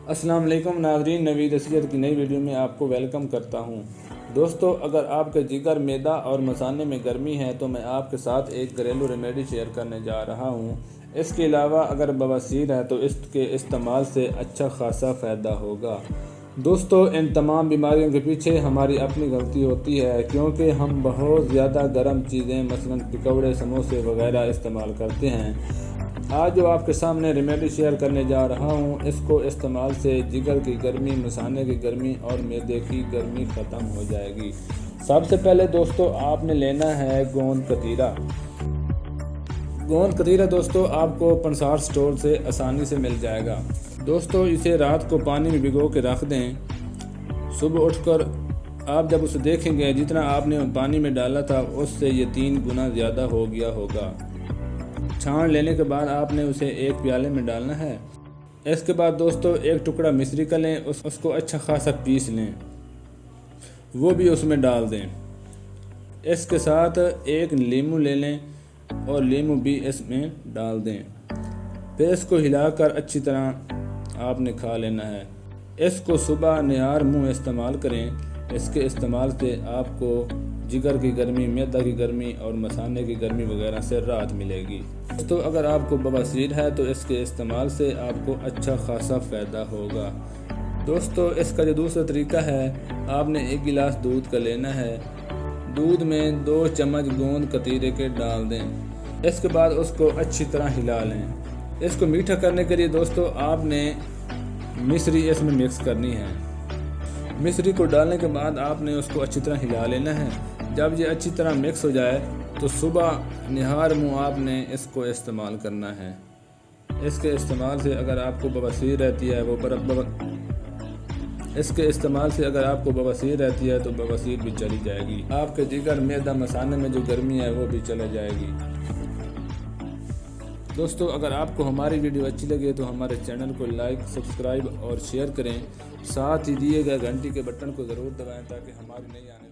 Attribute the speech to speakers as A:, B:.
A: अस्सलाम वालेकुम नाज़रीन, नवीद असलियत की नई वीडियो में आपको वेलकम करता हूं। दोस्तों, अगर आपके जिगर, मैदा और मसाने में गर्मी है तो मैं आपके साथ एक घरेलू रेमेडी शेयर करने जा रहा हूं। इसके अलावा अगर बवासीर है तो इसके इस्तेमाल से अच्छा खासा फ़ायदा होगा। दोस्तों, इन तमाम बीमारियों के पीछे हमारी अपनी गलती होती है, क्योंकि हम बहुत ज़्यादा गर्म चीज़ें मसलन पकौड़े, समोसे वगैरह इस्तेमाल करते हैं। आज जो आपके सामने रेमेडी शेयर करने जा रहा हूँ, इसको इस्तेमाल से जिगर की गर्मी, मसाने की गर्मी और मैदे की गर्मी ख़त्म हो जाएगी। सबसे पहले दोस्तों आपने लेना है गोंद कतीरा। गोंद कतीरा दोस्तों आपको पंसार स्टोर से आसानी से मिल जाएगा। दोस्तों, इसे रात को पानी में भिगो के रख दें। सुबह उठकर आप जब उसे देखेंगे, जितना आपने पानी में डाला था उससे ये 3 गुना ज़्यादा हो गया होगा। छान लेने के बाद आपने उसे एक प्याले में डालना है। इसके बाद दोस्तों एक टुकड़ा मिश्री का लें, उसको अच्छा खासा पीस लें, वो भी उसमें डाल दें। इसके साथ एक नींबू ले लें और नींबू भी इसमें डाल दें। फिर इसको हिलाकर अच्छी तरह आपने खा लेना है। इसको सुबह निहार मुँह इस्तेमाल करें। इसके इस्तेमाल से आपको जिगर की गर्मी, मैदा की गर्मी और मसाने की गर्मी वगैरह से राहत मिलेगी। तो अगर आपको बवासीर है तो इसके इस्तेमाल से आपको अच्छा खासा फ़ायदा होगा। दोस्तों, इसका जो दूसरा तरीका है, आपने 1 गिलास दूध का लेना है। दूध में 2 चम्मच गोंद कतीरे के डाल दें। इसके बाद उसको अच्छी तरह हिला लें। इसको मीठा करने के लिए दोस्तों आपने मिश्री इसमें मिक्स करनी है। मिश्री को डालने के बाद आपने उसको अच्छी तरह हिला लेना है। जब ये अच्छी तरह मिक्स हो जाए तो सुबह निहार मुँह आपने इसको इस्तेमाल करना है। इसके इस्तेमाल से अगर आपको बवासीर रहती है इसके इस्तेमाल से अगर आपको बवासीर रहती है तो बवासीर भी चली जाएगी। आपके जिगर, मैदा, मसाने में जो गर्मी है वो भी चली जाएगी। दोस्तों, अगर आपको हमारी वीडियो अच्छी लगे तो हमारे चैनल को लाइक, सब्सक्राइब और शेयर करें। साथ ही दिए गए घंटी के बटन को ज़रूर दबाएं ताकि हमारी नई आने